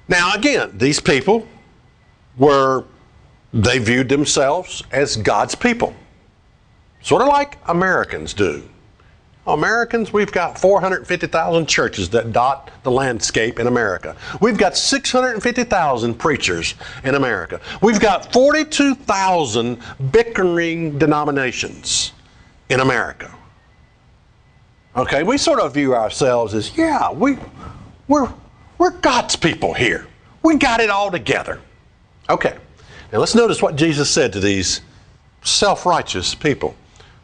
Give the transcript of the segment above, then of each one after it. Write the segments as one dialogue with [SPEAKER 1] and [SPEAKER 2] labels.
[SPEAKER 1] Now, again, these people they viewed themselves as God's people. Sort of like Americans do. Americans, we've got 450,000 churches that dot the landscape in America. We've got 650,000 preachers in America. We've got 42,000 bickering denominations in America. Okay, we sort of view ourselves as, yeah, we're God's people here. We got it all together. Okay, now let's notice what Jesus said to these self-righteous people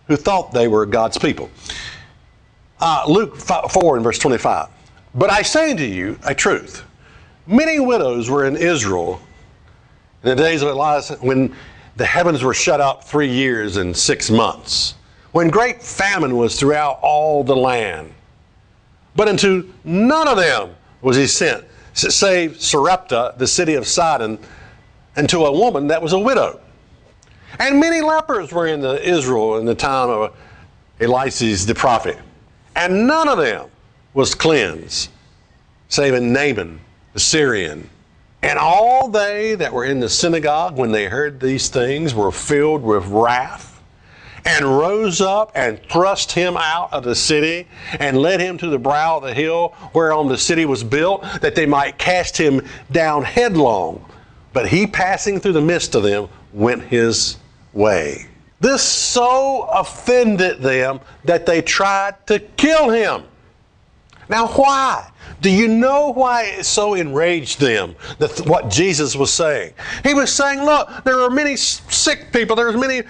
[SPEAKER 1] who thought they were God's people. Luke 4 and verse 25. But I say unto you a truth. Many widows were in Israel in the days of Elias when the heavens were shut up 3 years and 6 months, when great famine was throughout all the land. But unto none of them was he sent, save Sarepta, the city of Sidon, and to a woman that was a widow. And many lepers were in Israel in the time of Elias the prophet. And none of them was cleansed, save Naaman the Syrian. And all they that were in the synagogue, when they heard these things, were filled with wrath, and rose up and thrust him out of the city, and led him to the brow of the hill whereon the city was built, that they might cast him down headlong. But he, passing through the midst of them, went his way. This so offended them that they tried to kill him. Now why? Do you know why it so enraged them, what Jesus was saying? He was saying, look, there are many sick people. There was many,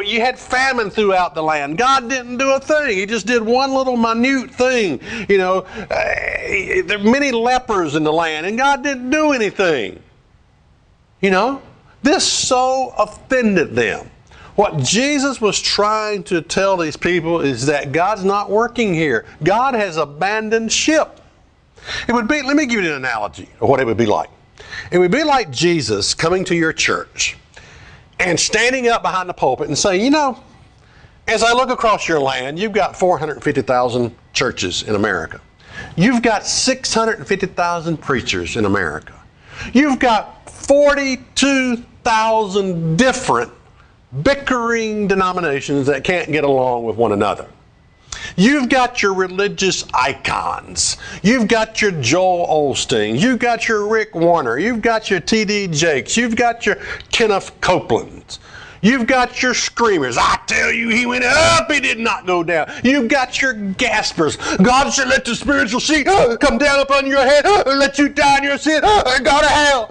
[SPEAKER 1] you had famine throughout the land. God didn't do a thing. He just did one little minute thing. There are many lepers in the land, and God didn't do anything. This so offended them. What Jesus was trying to tell these people is that God's not working here. God has abandoned ship. Let me give you an analogy of what it would be like. It would be like Jesus coming to your church and standing up behind the pulpit and saying, as I look across your land, you've got 450,000 churches in America. You've got 650,000 preachers in America. You've got 42,000 different bickering denominations that can't get along with one another. You've got your religious icons. You've got your Joel Osteen. You've got your Rick Warner. You've got your T.D. Jakes. You've got your Kenneth Copelands. You've got your screamers. I tell you, he went up, he did not go down. You've got your gaspers. God should let the spiritual sea come down upon your head and let you die in your sin and go to hell.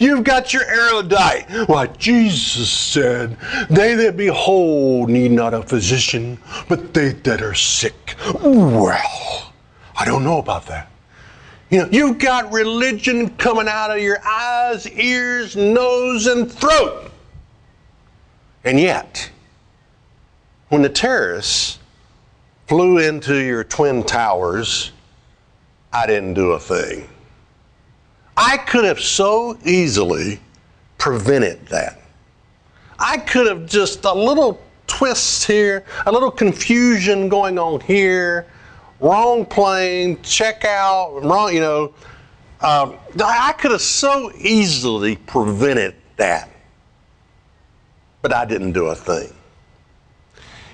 [SPEAKER 1] You've got your erudite. Why, Jesus said, they that be whole need not a physician, but they that are sick. Well, I don't know about that. You've got religion coming out of your eyes, ears, nose, and throat. And yet, when the terrorists flew into your Twin Towers, I didn't do a thing. I could have so easily prevented that. I could have just a little twist here, a little confusion going on here, wrong plane, check out, wrong, I could have so easily prevented that. But I didn't do a thing.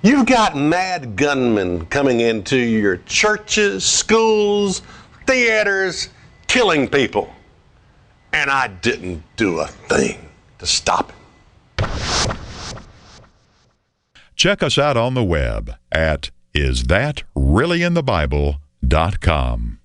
[SPEAKER 1] You've got mad gunmen coming into your churches, schools, theaters, killing people. And I didn't do a thing to stop it.
[SPEAKER 2] Check us out on the web at isthatreallyinthebible.com.